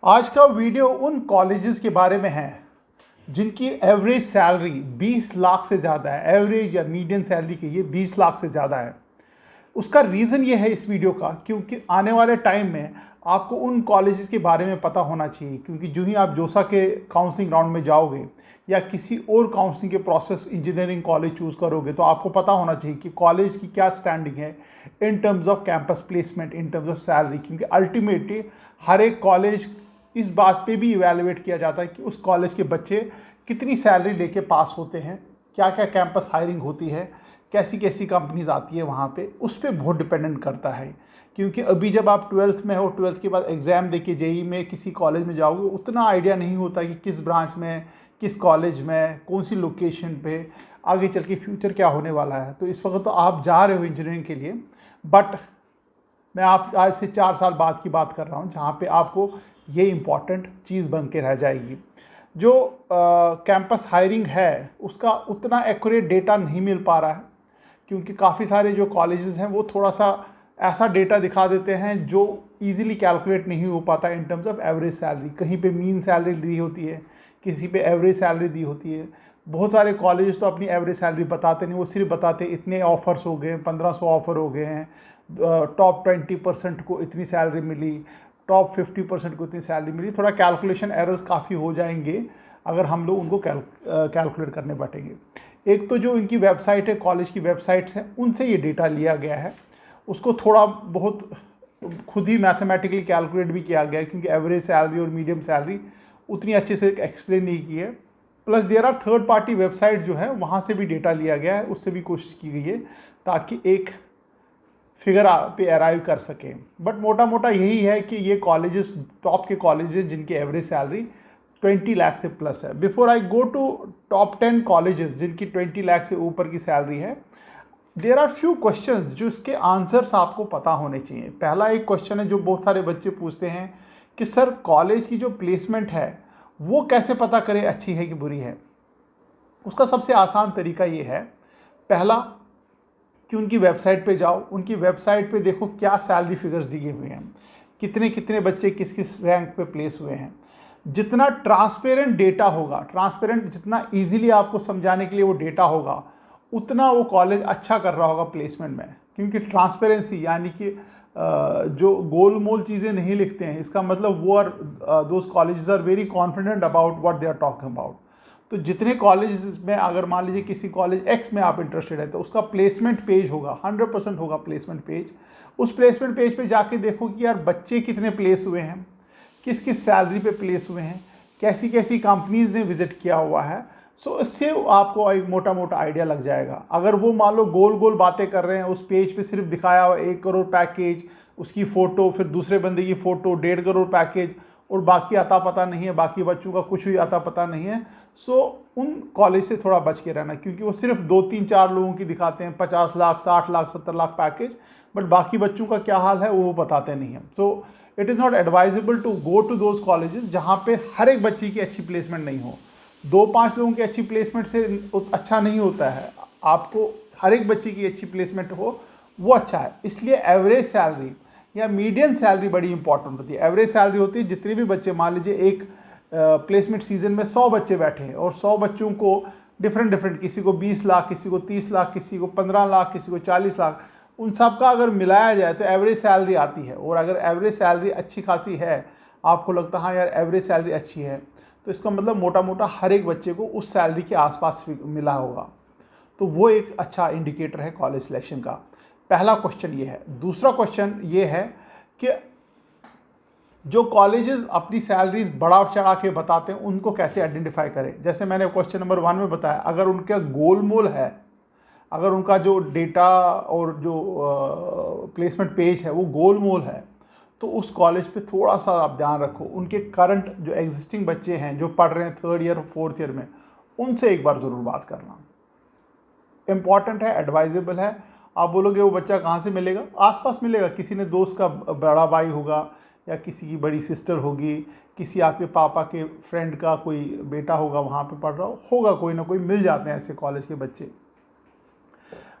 आज का वीडियो उन कॉलेजेस के बारे में है जिनकी एवरेज सैलरी 20 लाख से ज़्यादा है। एवरेज या मीडियन सैलरी के ये 20 लाख से ज़्यादा है। उसका रीज़न ये है इस वीडियो का क्योंकि आने वाले टाइम में आपको उन कॉलेजेस के बारे में पता होना चाहिए, क्योंकि जो ही आप जोसा के काउंसलिंग राउंड में जाओगे या किसी और काउंसलिंग के प्रोसेस इंजीनियरिंग कॉलेज चूज़ करोगे तो आपको पता होना चाहिए कि कॉलेज की क्या स्टैंडिंग है in terms off campus placement, in terms of salary. क्योंकि अल्टीमेटली हर एक कॉलेज इस बात पे भी इवैल्यूएट किया जाता है कि उस कॉलेज के बच्चे कितनी सैलरी लेके पास होते हैं, क्या क्या कैंपस हायरिंग होती है, कैसी कैसी कंपनीज आती है वहाँ पे, उस पर बहुत डिपेंडेंट करता है। क्योंकि अभी जब आप 12th में हो, 12th के बाद एग्ज़ाम देके जेई में किसी कॉलेज में जाओगे, उतना आइडिया नहीं होता कि किस ब्रांच में, किस कॉलेज में, कौन सी लोकेशन पे आगे चल के फ्यूचर क्या होने वाला है। तो इस वक्त तो आप जा रहे हो इंजीनियरिंग के लिए, बट मैं आप आज से 4 साल बाद की बात कर रहा हूँ जहाँ पे आपको ये इम्पॉर्टेंट चीज़ बन के रह जाएगी। जो कैंपस हायरिंग है उसका उतना एक्यूरेट डेटा नहीं मिल पा रहा है, क्योंकि काफ़ी सारे जो कॉलेजेस हैं वो थोड़ा सा ऐसा डेटा दिखा देते हैं जो इजीली कैलकुलेट नहीं हो पाता in terms of average salary. कहीं पे मीन सैलरी दी होती है, किसी पे एवरेज सैलरी दी होती है। बहुत सारे कॉलेजेस तो अपनी एवरेज सैलरी बताते नहीं, वो सिर्फ बताते इतने ऑफ़र्स हो गए, 1500 ऑफ़र हो गए हैं, टॉप 20% को इतनी सैलरी मिली, टॉप 50% को इतनी सैलरी मिली। थोड़ा कैलकुलेशन एरर्स काफ़ी हो जाएंगे अगर हम लोग उनको कैलकुलेट करने बैठेंगे। एक तो जो इनकी वेबसाइट है, कॉलेज की वेबसाइट्स हैं, उनसे ये डेटा लिया गया है, उसको थोड़ा बहुत खुद ही मैथमेटिकली कैलकुलेट भी किया गया है, क्योंकि एवरेज सैलरी और मीडियम सैलरी उतनी अच्छे से एक्सप्लेन नहीं की है। Plus there are third party website जो है वहाँ से भी डेटा लिया गया है, उससे भी कोशिश की गई है ताकि एक फिगर पे अराइव कर सकें। बट मोटा मोटा यही है कि ये कॉलेजेस टॉप के कॉलेजेस जिनकी एवरेज सैलरी 20 लाख से प्लस है। Before I go to top 10 colleges जिनकी 20 लाख से ऊपर की सैलरी है, देयर आर फ्यू क्वेश्चंस जो इसके आंसर्स आपको पता होने चाहिए। पहला एक क्वेश्चन है जो बहुत सारे बच्चे पूछते हैं कि सर कॉलेज की जो प्लेसमेंट है वो कैसे पता करें अच्छी है कि बुरी है। उसका सबसे आसान तरीका ये है, पहला कि उनकी वेबसाइट पे जाओ, उनकी वेबसाइट पे देखो क्या सैलरी फिगर्स दिए हुए हैं, कितने कितने बच्चे किस किस रैंक पे प्लेस हुए हैं। जितना ट्रांसपेरेंट डेटा होगा, ट्रांसपेरेंट जितना इजीली आपको समझाने के लिए वो डेटा होगा, उतना वो कॉलेज अच्छा कर रहा होगा प्लेसमेंट में। क्योंकि ट्रांसपेरेंसी यानी कि जो गोल मोल चीज़ें नहीं लिखते हैं, इसका मतलब वो are those colleges are very confident about what they are talking about. तो जितने कॉलेज में अगर मान लीजिए किसी कॉलेज एक्स में आप इंटरेस्टेड है तो उसका प्लेसमेंट पेज होगा, 100% होगा प्लेसमेंट पेज। उस प्लेसमेंट पेज पे जाके देखो कि यार बच्चे कितने प्लेस हुए हैं, किस किस सैलरी पे प्लेस हुए हैं, कैसी कैसी कंपनीज ने विजिट किया हुआ है। सो इससे आपको एक मोटा मोटा आइडिया लग जाएगा। अगर वो मान लो गोल गोल बातें कर रहे हैं, उस पेज पे सिर्फ दिखाया हुआ 1 करोड़ पैकेज, उसकी फ़ोटो, फिर दूसरे बंदे की फ़ोटो, 1.5 करोड़ पैकेज, और बाकी आता पता नहीं है, बाकी बच्चों का कुछ भी आता पता नहीं है। सो उन कॉलेज से थोड़ा बच के रहना, क्योंकि वो सिर्फ 2-3-4 लोगों की दिखाते हैं 50 लाख, 60 लाख, 70 लाख पैकेज, बट बाकी बच्चों का क्या हाल है वो बताते नहीं हैं। So it is not advisable to go to those colleges जहाँ पे हर एक बच्चे की अच्छी प्लेसमेंट नहीं हो। 2-5 लोगों की अच्छी प्लेसमेंट से अच्छा नहीं होता है, आपको हर एक बच्चे की अच्छी प्लेसमेंट हो वो अच्छा है। इसलिए एवरेज सैलरी या मीडियन सैलरी बड़ी इंपॉर्टेंट होती है। एवरेज सैलरी होती है जितने भी बच्चे, मान लीजिए एक प्लेसमेंट सीजन में 100 बच्चे बैठे हैं और 100 बच्चों को डिफरेंट, किसी को 20 लाख, किसी को 30 लाख, किसी को 15 लाख, किसी को 40 लाख, उन सब का अगर मिलाया जाए तो एवरेज सैलरी आती है। और अगर एवरेज सैलरी अच्छी खासी है, आपको लगता है हाँ यार एवरेज सैलरी अच्छी है, तो इसका मतलब मोटा मोटा हर एक बच्चे को उस सैलरी के आसपास मिला होगा। तो वो एक अच्छा इंडिकेटर है कॉलेज सिलेक्शन का। पहला क्वेश्चन ये है। दूसरा क्वेश्चन ये है कि जो कॉलेजेस अपनी सैलरीज बढ़ा चढ़ा के बताते हैं उनको कैसे आइडेंटिफाई करें। जैसे मैंने क्वेश्चन नंबर 1 में बताया, अगर उनका गोल मोल है, अगर उनका जो डेटा और जो प्लेसमेंट पेज है वो गोल मोल है, तो उस कॉलेज पे थोड़ा सा आप ध्यान रखो। उनके करंट जो एग्जिस्टिंग बच्चे हैं जो पढ़ रहे हैं 3rd ईयर और 4th ईयर में, उनसे एक बार ज़रूर बात करना। इम्पॉर्टेंट है, एडवाइजेबल है। आप बोलोगे वो बच्चा कहाँ से मिलेगा, आसपास मिलेगा। किसी ने दोस्त का बड़ा भाई होगा या किसी की बड़ी सिस्टर होगी, किसी आपके पापा के फ्रेंड का कोई बेटा होगा वहाँ पे पढ़ रहा होगा, कोई ना कोई मिल जाते हैं ऐसे कॉलेज के बच्चे।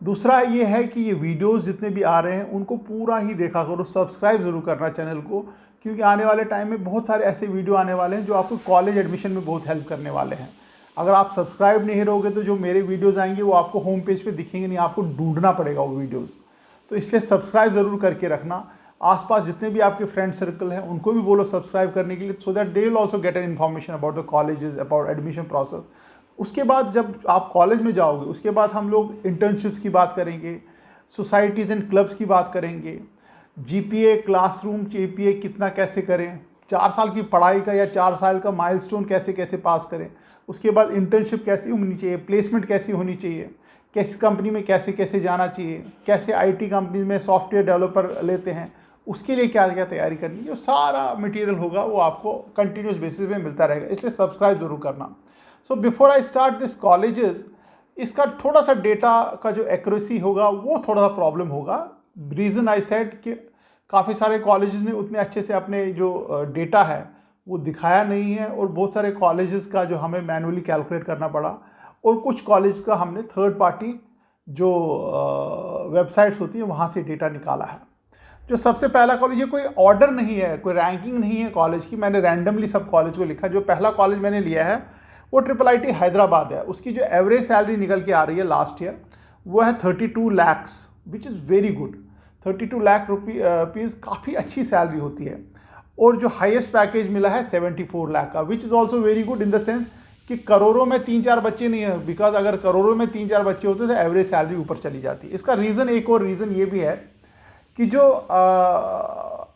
दूसरा ये है कि ये वीडियोस जितने भी आ रहे हैं उनको पूरा ही देखा करो, सब्सक्राइब ज़रूर करना चैनल को, क्योंकि आने वाले टाइम में बहुत सारे ऐसे वीडियो आने वाले हैं जो आपको कॉलेज एडमिशन में बहुत हेल्प करने वाले हैं। अगर आप सब्सक्राइब नहीं रहोगे तो जो मेरे वीडियोज़ आएंगे वो आपको होम पेज पे दिखेंगे नहीं, आपको ढूंढना पड़ेगा वो वीडियोज़। तो इसलिए सब्सक्राइब ज़रूर करके रखना। आसपास जितने भी आपके फ्रेंड सर्कल हैं उनको भी बोलो सब्सक्राइब करने के लिए, so that they will also get an information about the colleges, about admission process. उसके बाद जब आप कॉलेज में जाओगे उसके बाद हम लोग इंटर्नशिप्स की बात करेंगे, सोसाइटीज़ एंड क्लब्स की बात करेंगे, जीपीए, क्लासरूम जीपीए कितना कैसे करें, 4 साल की पढ़ाई का या 4 साल का माइलस्टोन कैसे कैसे पास करें, उसके बाद इंटर्नशिप कैसी होनी चाहिए, प्लेसमेंट कैसी होनी चाहिए, किस कंपनी में कैसे कैसे जाना चाहिए, कैसे आईटी कंपनी में सॉफ्टवेयर डेवलपर लेते हैं, उसके लिए क्या क्या तैयारी करनी है, जो सारा मटेरियल होगा वो आपको कंटिन्यूस बेसिस पे मिलता रहेगा। इसलिए सब्सक्राइब जरूर करना। So before I start this colleges, इसका थोड़ा सा डेटा का जो एक्यूरेसी होगा वो थोड़ा सा प्रॉब्लम होगा। रीज़न आई सेड कि काफ़ी सारे कॉलेजेस ने उतने अच्छे से अपने जो डेटा है वो दिखाया नहीं है, और बहुत सारे कॉलेजेस का जो हमें मैनुअली कैलकुलेट करना पड़ा, और कुछ कॉलेज का हमने थर्ड पार्टी जो वेबसाइट्स होती है वहाँ से डेटा निकाला है। जो सबसे पहला कॉलेज, ये कोई ऑर्डर नहीं है, कोई रैंकिंग नहीं है कॉलेज की, मैंने रैंडमली सब कॉलेज को लिखा। जो पहला कॉलेज मैंने लिया है वो IIIT हैदराबाद है। उसकी जो एवरेज सैलरी निकल के आ रही है लास्ट ईयर वो है 32 lakhs, which is very good. 32 lakh rupees काफ़ी अच्छी सैलरी होती है। और जो हाईएस्ट पैकेज मिला है 74 लाख का, which is also very good in the sense कि करोड़ों में 3-4 बच्चे नहीं है, बिकॉज अगर करोड़ों में 3-4 बच्चे होते तो एवरेज सैलरी ऊपर चली जाती। इसका रीज़न, एक और रीज़न ये भी है कि जो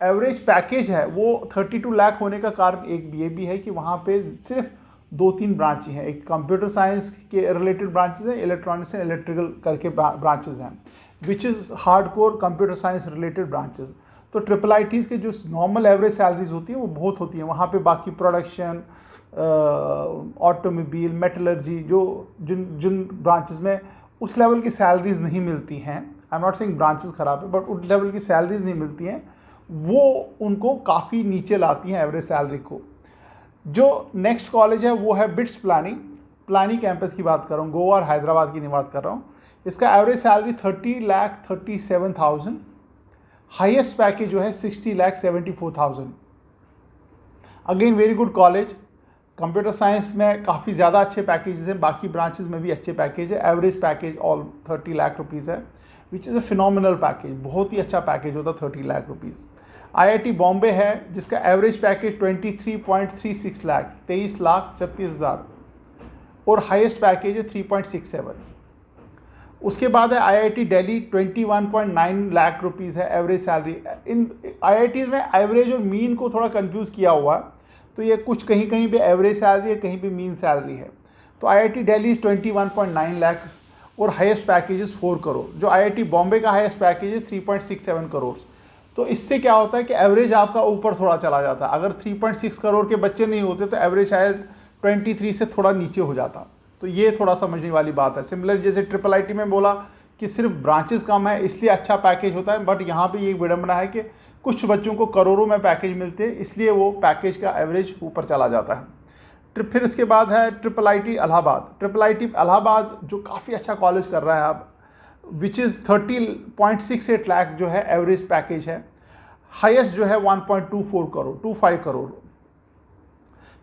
एवरेज पैकेज है वो 32 लाख होने का कारण एक ये भी है कि वहाँ पे सिर्फ 2-3 ब्रांच हैं। एक कंप्यूटर साइंस के रिलेटेड ब्रांचेज हैं, इलेक्ट्रॉनिक्स एंड इलेक्ट्रिकल करके ब्रांचेज हैं, which is hardcore computer science related branches. तो IIITs के जो नॉर्मल एवरेज सैलरीज होती हैं वो बहुत होती हैं वहाँ पे। बाकी प्रोडक्शन, ऑटोमोबाइल, मेटलर्जी, जो जिन ब्रांचेस में उस लेवल की सैलरीज नहीं मिलती हैं, I am not saying branches ख़राब है, बट उस लेवल की सैलरीज नहीं मिलती हैं, वो उनको काफ़ी नीचे लाती हैं एवरेज सैलरी को। जो नेक्स्ट कॉलेज है वो है बिट्स प्लानी कैंपस की बात कर रहा हूँ, गोवा और हैदराबाद की नहीं बात कर रहा हूँ। इसका एवरेज सैलरी 30,37,000, हाईएस्ट पैकेज जो है 60,74,000। Again very good college. Computer science में काफ़ी ज़्यादा अच्छे पैकेजेस हैं, बाकी ब्रांचेस में भी अच्छे पैकेज है। Average package all 30 lakh rupees है, which is a phenomenal package, बहुत ही अच्छा पैकेज होता है 30 लाख रुपीज़। IIT बॉम्बे है जिसका एवरेज पैकेज 23.36 लाख, 23,36,000, और हाईएस्ट पैकेज है 3.67। उसके बाद है IIT दिल्ली, 21.9 लाख रुपीज़ है एवरेज सैलरी। इन IITs में एवरेज और मीन को थोड़ा कंफ्यूज किया हुआ है, तो ये कुछ कहीं कहीं पे एवरेज सैलरी है, कहीं पे मीन सैलरी है। तो IIT दिल्ली 21.9 लाख और हाईएस्ट पैकेज 4 करोड़। जो IIT बॉम्बे का हाईएस्ट पैकेज है 3.67 करोड़। तो इससे क्या होता है कि एवरेज आपका ऊपर थोड़ा चला जाता है। अगर 3.6 करोड़ के बच्चे नहीं होते तो एवरेज शायद 23 से थोड़ा नीचे हो जाता। तो ये थोड़ा समझने वाली बात है। सिमिलर जैसे IIIT में बोला कि सिर्फ ब्रांचेस कम है इसलिए अच्छा पैकेज होता है, बट यहाँ पे ये विडंबना है कि कुछ बच्चों को करोड़ों में पैकेज मिलते हैं, इसलिए वो पैकेज का एवरेज ऊपर चला जाता है। फिर इसके बाद है IIIT इलाहाबाद। IIIT इलाहाबाद जो काफ़ी अच्छा कॉलेज कर रहा है अब, विच इज़ 30.68 लाख जो है एवरेज पैकेज है। हाईएस्ट जो है 1.25 करोड़।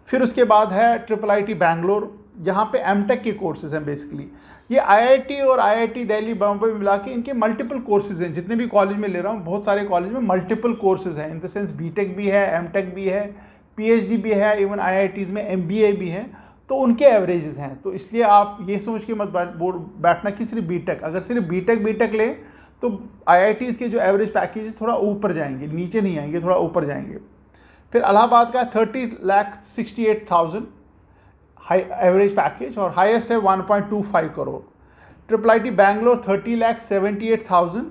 फिर उसके बाद है IIIT बैंगलोर, यहाँ पे एमटेक के कोर्सेज हैं बेसिकली। ये IIT और IIT दिल्ली बॉम्बे में मिला के इनके मल्टीपल कोर्सेज हैं। जितने भी कॉलेज में ले रहा हूँ, बहुत सारे कॉलेज में मल्टीपल कोर्सेज हैं, इन द सेंस बीटेक भी है, एमटेक भी है, PhD भी है, इवन IITs में MBA भी हैं। तो उनके एवरेजेस हैं। तो इसलिए आप ये सोच के मत बैठना कि सिर्फ बीटेक, अगर सिर्फ बीटेक ले तो IITs के जो एवरेज पैकेज थोड़ा ऊपर जाएंगे, नीचे नहीं आएंगे, थोड़ा ऊपर जाएंगे। फिर इलाहाबाद का 30,68,000 हाई एवरेज पैकेज और हाईएस्ट है 1.25 करोड़। IIIT बैंगलोर 30,78,000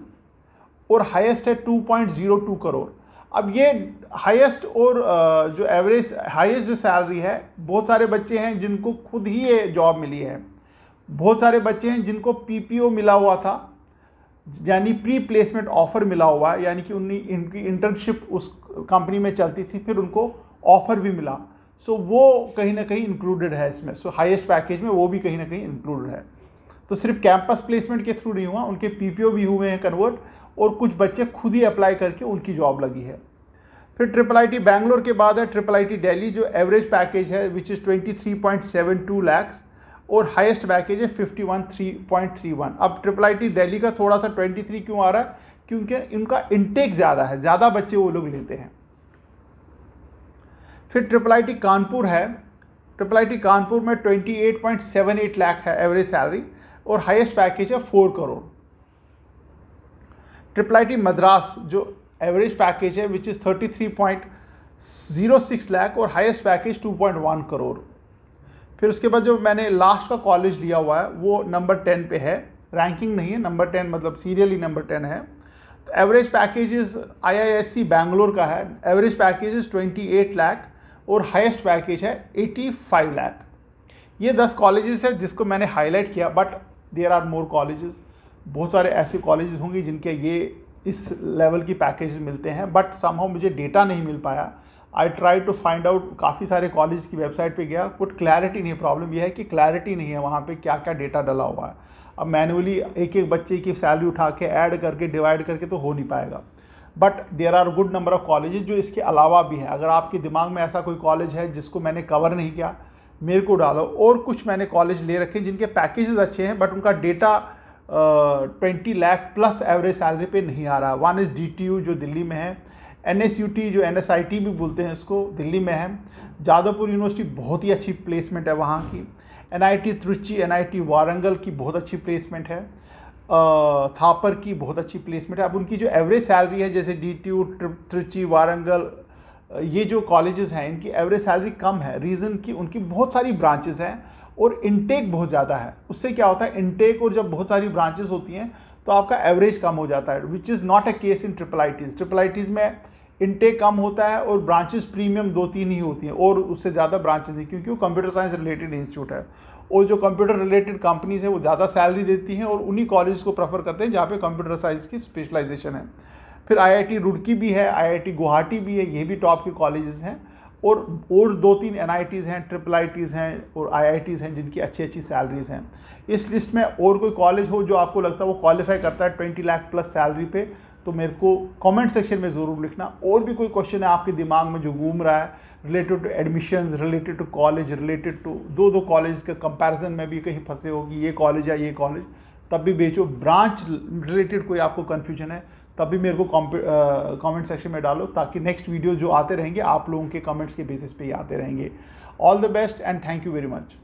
और हाईएस्ट है 2.02 करोड़। अब ये हाईएस्ट और जो एवरेज हाईएस्ट जो सैलरी है, बहुत सारे बच्चे हैं जिनको खुद ही ये जॉब मिली है, बहुत सारे बच्चे हैं जिनको PPO मिला हुआ था, यानी प्री प्लेसमेंट ऑफर मिला हुआ है, यानी कि इनकी इंटर्नशिप उस कंपनी में चलती थी, फिर उनको ऑफर भी मिला। सो वो कहीं ना कहीं इंक्लूडेड है इसमें। सो हाईएस्ट पैकेज में वो भी कहीं ना कहीं इंक्लूडेड है। तो सिर्फ कैंपस प्लेसमेंट के थ्रू नहीं हुआ, उनके पीपीओ भी हुए हैं कन्वर्ट, और कुछ बच्चे खुद ही अप्लाई करके उनकी जॉब लगी है। फिर IIIT बैंगलोर के बाद है IIIT दिल्ली, जो एवरेज पैकेज है विच इज़ 23.72 lakhs और हाईएस्ट पैकेज है 51.31। अब IIIT दिल्ली का थोड़ा सा 23 क्यों आ रहा है, क्योंकि इनका इंटेक ज़्यादा है, ज़्यादा बच्चे वो लोग लेते हैं। फिर IIIT कानपुर है, IIIT कानपुर में 28.78 लाख है एवरेज सैलरी और हाईएस्ट पैकेज है 4 करोड़। IIIT मद्रास जो एवरेज पैकेज है विच इज़ 33.06 लाख और हाईएस्ट पैकेज 2.1 करोड़। फिर उसके बाद जो मैंने लास्ट का कॉलेज लिया हुआ है वो नंबर 10 पे है, रैंकिंग नहीं है, नंबर 10 मतलब सीरियली नंबर 10 है। तो एवरेज पैकेजेस IISc बैंगलोर का है, एवरेज पैकेजेस 28 लाख और हाईएस्ट पैकेज है 85 लाख। ये 10 कॉलेजेस है जिसको मैंने हाईलाइट किया, but there are more colleges. बहुत सारे ऐसे कॉलेजेस होंगे जिनके ये इस लेवल की पैकेज मिलते हैं, बट समहाउ मुझे डेटा नहीं मिल पाया। I try to find out, काफ़ी सारे कॉलेज की वेबसाइट पे गया, बट क्लैरिटी नहीं है। प्रॉब्लम यह है कि क्लैरिटी नहीं है वहाँ पे क्या क्या डेटा डला हुआ है। अब मैनुअली एक एक बच्चे की सैलरी उठा के ऐड करके डिवाइड करके तो हो नहीं पाएगा, but there are good number of colleges जो इसके अलावा भी हैं। अगर आपके दिमाग में ऐसा कोई कॉलेज है जिसको मैंने कवर नहीं किया, मेरे को डालो। और कुछ मैंने कॉलेज ले रखे जिनके पैकेजेस अच्छे हैं बट उनका data 20 lakh plus average salary पे नहीं आ रहा। वन इज़ DTU जो दिल्ली में है, NSUT जो NSIT भी बोलते हैं इसको, दिल्ली में है। जादवपुर यूनिवर्सिटी बहुत ही अच्छी प्लेसमेंट है वहाँ की। NIT त्रिची, NIT वारंगल की बहुत अच्छी प्लेसमेंट है। थापर की बहुत अच्छी प्लेसमेंट है। अब उनकी जो एवरेज सैलरी है, जैसे DTU, त्रिची, वारंगल, ये जो कॉलेजेस हैं इनकी एवरेज सैलरी कम है। रीज़न कि उनकी बहुत सारी ब्रांचेस हैं और इनटेक बहुत ज़्यादा है। उससे क्या होता है, इनटेक और जब बहुत सारी ब्रांचेस होती हैं तो आपका एवरेज कम हो जाता है, which is not a case in IIITs में इनटेक कम होता है और ब्रांचेस प्रीमियम 2-3 ही होती हैं और उससे ज़्यादा ब्रांचेस नहीं, क्योंकि वो कंप्यूटर साइंस रिलेटेड इंस्टीट्यूट है और जो कंप्यूटर रिलेटेड कंपनीज है वो ज़्यादा सैलरी देती हैं और उन्हीं कॉलेज को प्रेफर करते हैं जहाँ पे कंप्यूटर साइंस की स्पेशलाइजेशन है। फिर IIT रुड़की भी है, IIT गुवाहाटी भी है, ये भी टॉप के कॉलेजेस हैं। और 2-3 NITs हैं, IIITs हैं और IITs हैं जिनकी अच्छी अच्छी सैलरीज हैं। इस लिस्ट में और कोई कॉलेज हो जो आपको लगता है वो क्वालिफाई करता है 20 लाख प्लस सैलरी पे, तो मेरे को कमेंट सेक्शन में ज़रूर लिखना। और भी कोई क्वेश्चन है आपके दिमाग में जो घूम रहा है related to admissions, related to college, related to दो कॉलेज के कंपैरिजन में भी कहीं फंसे हो कि ये कॉलेज है ये कॉलेज, तब भी बेचो। ब्रांच रिलेटेड कोई आपको कन्फ्यूजन है तब भी मेरे को कमेंट सेक्शन में डालो, ताकि नेक्स्ट वीडियो जो आते रहेंगे आप लोगों के कमेंट्स के बेसिस पे ही आते रहेंगे। All the best and thank you very much.